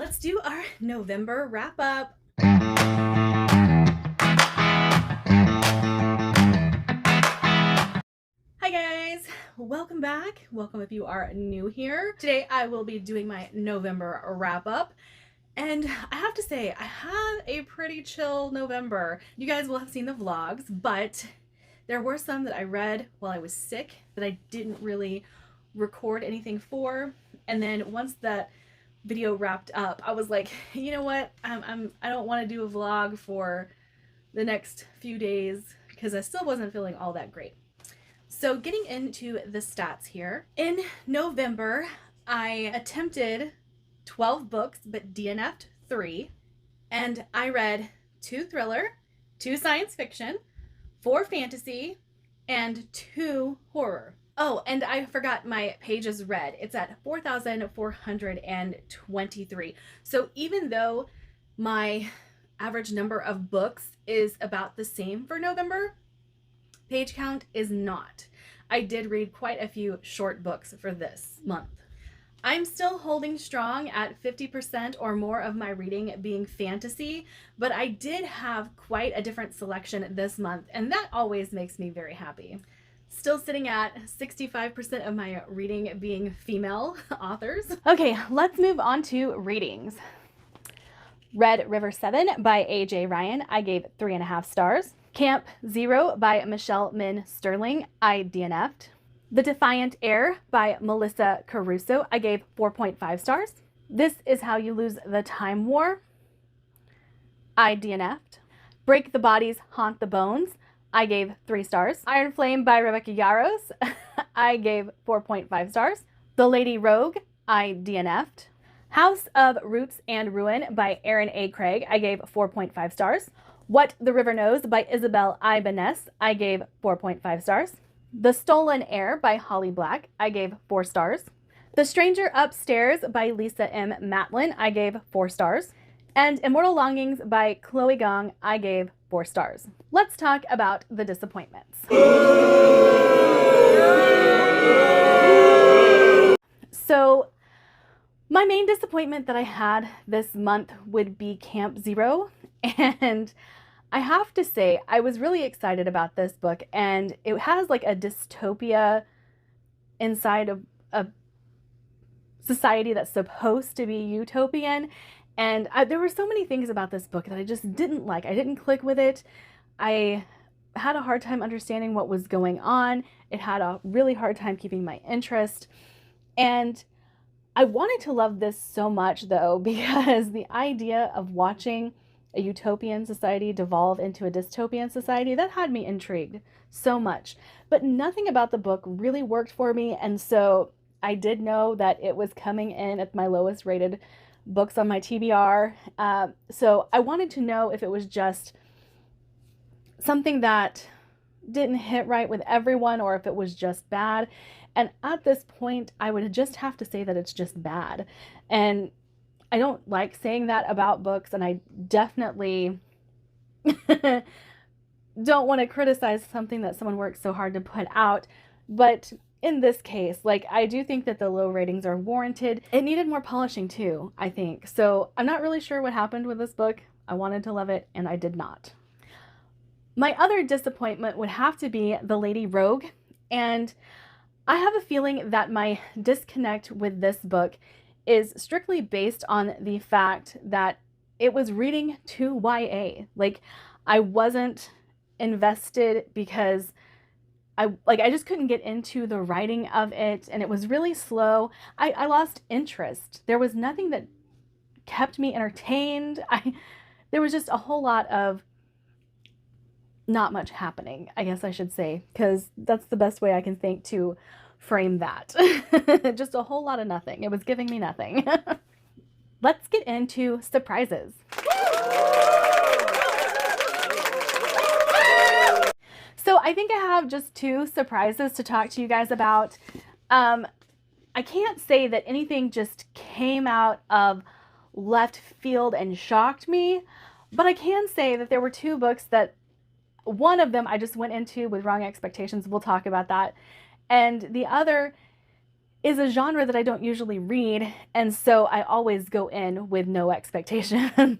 let's do our November wrap up. Hi guys, welcome back. Welcome if you are new here. Today I will be doing my November wrap up. And I have to say, I had a pretty chill November. You guys will have seen the vlogs, but there were some that I read while I was sick that I didn't really record anything for. And then once that video wrapped up, I was like, you know what? I don't want to do a vlog for the next few days because I still wasn't feeling all that great. So getting into the stats here. In November, I attempted 12 books, but DNF'd 3. And I read 2 thriller, 2 science fiction, 4 fantasy, and 2 horror. Oh, and I forgot my pages read. It's at 4,423. So even though my average number of books is about the same for November, page count is not. I did read quite a few short books for this month. I'm still holding strong at 50% or more of my reading being fantasy, but I did have quite a different selection this month, and that always makes me very happy. Still sitting at 65% of my reading being female authors. Okay, let's move on to readings. Red River 7 by A.J. Ryan, I gave 3.5 stars. Camp 0 by Michelle Min Sterling, I DNF'd. The Defiant Heir by Melissa Caruso, I gave 4.5 stars. This Is How You Lose the Time War, I DNF'd. Break the Bodies, Haunt the Bones, I gave 3 stars. Iron Flame by Rebecca Yarros, I gave 4.5 stars. The Lady Rogue, I DNF'd. House of Roots and Ruin by Erin A. Craig, I gave 4.5 stars. What the River Knows by Isabel Ibanez, I gave 4.5 stars. The Stolen Heir by Holly Black, I gave 4 stars. The Stranger Upstairs by Lisa M. Matlin, I gave 4 stars. And Immortal Longings by Chloe Gong, I gave 4 stars. Let's talk about the disappointments. So, my main disappointment that I had this month would be Camp 0, and I have to say, I was really excited about this book, and it has like a dystopia inside of a society that's supposed to be utopian, and there were so many things about this book that I just didn't like. I didn't click with it. I had a hard time understanding what was going on. It had a really hard time keeping my interest, and I wanted to love this so much though, because the idea of watching a utopian society devolve into a dystopian society, that had me intrigued so much. But nothing about the book really worked for me, and so I did know that it was coming in at my lowest rated books on my TBR. So I wanted to know if it was just something that didn't hit right with everyone or if it was just bad. And at this point, I would just have to say that it's just bad. And I don't like saying that about books, and I definitely don't want to criticize something that someone worked so hard to put out. But in this case, like, I do think that the low ratings are warranted. It needed more polishing too, I think. So I'm not really sure what happened with this book. I wanted to love it, and I did not. My other disappointment would have to be The Lady Rogue, and I have a feeling that my disconnect with this book is strictly based on the fact that it was reading to YA. Like, I wasn't invested because I just couldn't get into the writing of it, and it was really slow. I lost interest. There was nothing that kept me entertained. There was just a whole lot of not much happening, I guess I should say, because that's the best way I can think to frame that. Just a whole lot of nothing. It was giving me nothing. Let's get into surprises. So I think I have just 2 surprises to talk to you guys about. I can't say that anything just came out of left field and shocked me, but I can say that there were 2 books that one of them I just went into with wrong expectations. We'll talk about that. And the other is a genre that I don't usually read, and so I always go in with no expectations.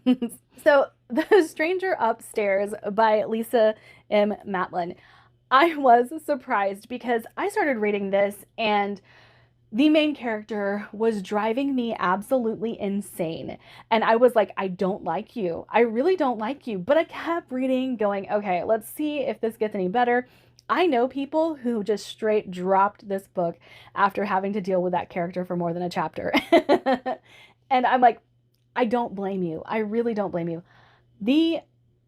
So, The Stranger Upstairs by Lisa M. Matlin. I was surprised because I started reading this and the main character was driving me absolutely insane. And I was like, I don't like you. I really don't like you. But I kept reading, going, okay, let's see if this gets any better. I know people who just straight dropped this book after having to deal with that character for more than a chapter. And I'm like, I don't blame you. I really don't blame you. The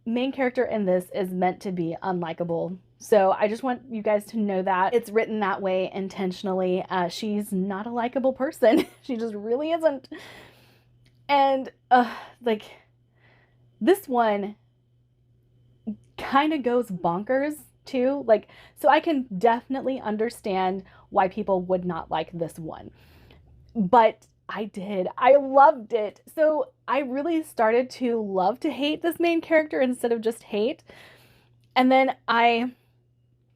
main character in this is meant to be unlikable. So I just want you guys to know that it's written that way intentionally. She's not a likable person. She just really isn't. And like this one kind of goes bonkers too. Like, so I can definitely understand why people would not like this one. But I did. I loved it. So I really started to love to hate this main character instead of just hate. And then I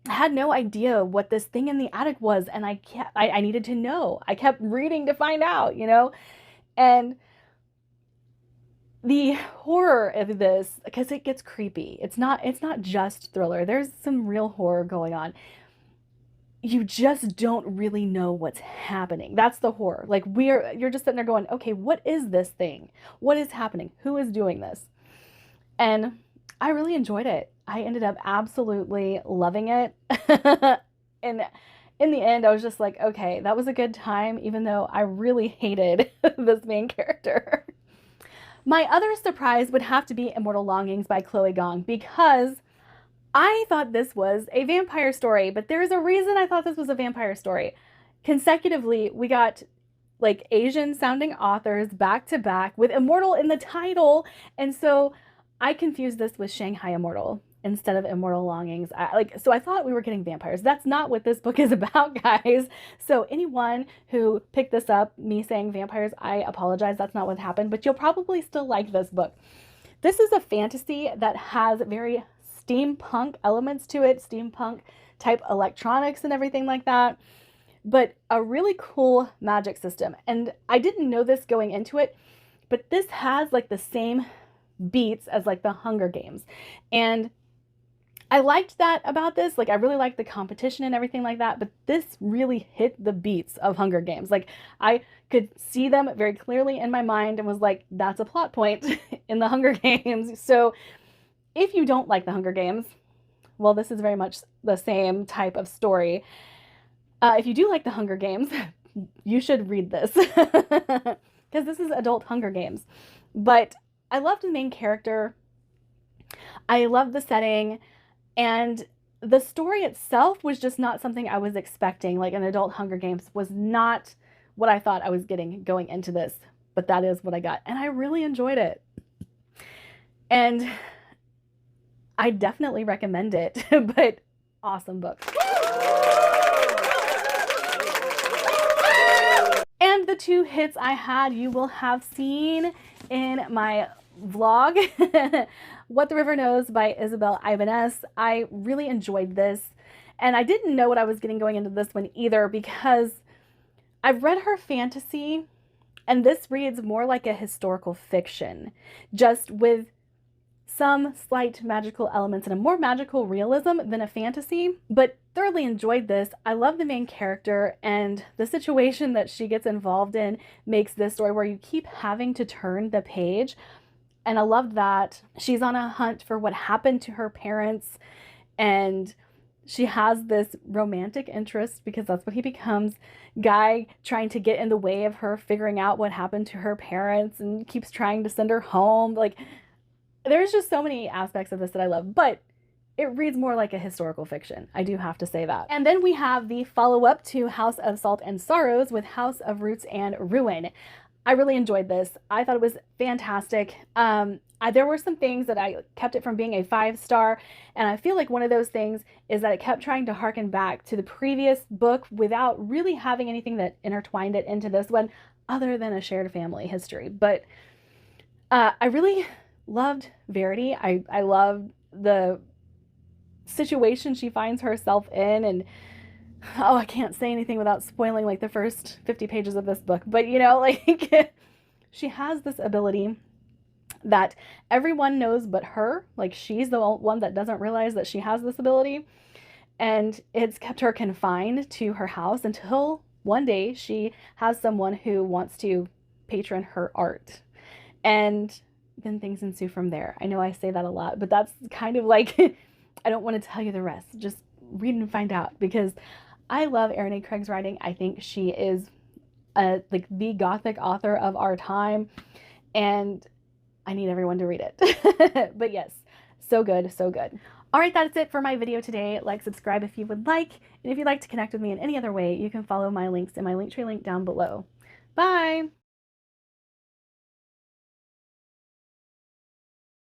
had no idea what this thing in the attic was, and I needed to know. I kept reading to find out, you know? And the horror of this, because it gets creepy. It's not just thriller. There's some real horror going on. You just don't really know what's happening. That's the horror. Like you're just sitting there going, okay, what is this thing? What is happening? Who is doing this? And I really enjoyed it. I ended up absolutely loving it. And in the end, I was just like, okay, that was a good time, even though I really hated this main character. My other surprise would have to be Immortal Longings by Chloe Gong, because I thought this was a vampire story, but there's a reason I thought this was a vampire story. Consecutively, we got like Asian sounding authors back to back with immortal in the title. And so I confused this with Shanghai Immortal instead of Immortal Longings. So I thought we were getting vampires. That's not what this book is about, guys. So anyone who picked this up, me saying vampires, I apologize. That's not what happened, but you'll probably still like this book. This is a fantasy that has very steampunk elements to it, steampunk type electronics and everything like that, but a really cool magic system. And I didn't know this going into it, but this has like the same beats as like the Hunger Games. And I liked that about this. Like, I really liked the competition and everything like that, but this really hit the beats of Hunger Games. Like, I could see them very clearly in my mind and was like, that's a plot point in the Hunger Games. So if you don't like the Hunger Games, well, this is very much the same type of story. If you do like the Hunger Games, you should read this because this is adult Hunger Games. But I loved the main character. I loved the setting, and the story itself was just not something I was expecting. Like, an adult Hunger Games was not what I thought I was getting going into this, but that is what I got. And I really enjoyed it. And I definitely recommend it, but awesome book. And the two hits I had, you will have seen in my vlog. What the River Knows by Isabel Ibanez. I really enjoyed this, and I didn't know what I was getting going into this one either, because I've read her fantasy, and this reads more like a historical fiction, just with some slight magical elements and a more magical realism than a fantasy, but thoroughly enjoyed this. I love the main character, and the situation that she gets involved in makes this story where you keep having to turn the page. And I love that she's on a hunt for what happened to her parents, and she has this romantic interest, because that's what he becomes, guy trying to get in the way of her figuring out what happened to her parents and keeps trying to send her home. Like, there's just so many aspects of this that I love, but it reads more like a historical fiction. I do have to say that. And then we have the follow-up to House of Salt and Sorrows with House of Roots and Ruin. I really enjoyed this. I thought it was fantastic. There were some things that I kept it from being a 5-star, and I feel like one of those things is that it kept trying to harken back to the previous book without really having anything that intertwined it into this one other than a shared family history. But I really loved Verity. I loved the situation she finds herself in, and oh, I can't say anything without spoiling like the first 50 pages of this book, but you know, like she has this ability that everyone knows but her. Like she's the one that doesn't realize that she has this ability. And it's kept her confined to her house until one day she has someone who wants to patron her art. And then things ensue from there. I know I say that a lot, but that's kind of like, I don't want to tell you the rest. Just read and find out, because I love Erin A. Craig's writing. I think she is like the gothic author of our time, and I need everyone to read it. But yes, so good, so good. All right, that's it for my video today. Like, subscribe if you would like, and if you'd like to connect with me in any other way, you can follow my links in my Linktree link down below. Bye!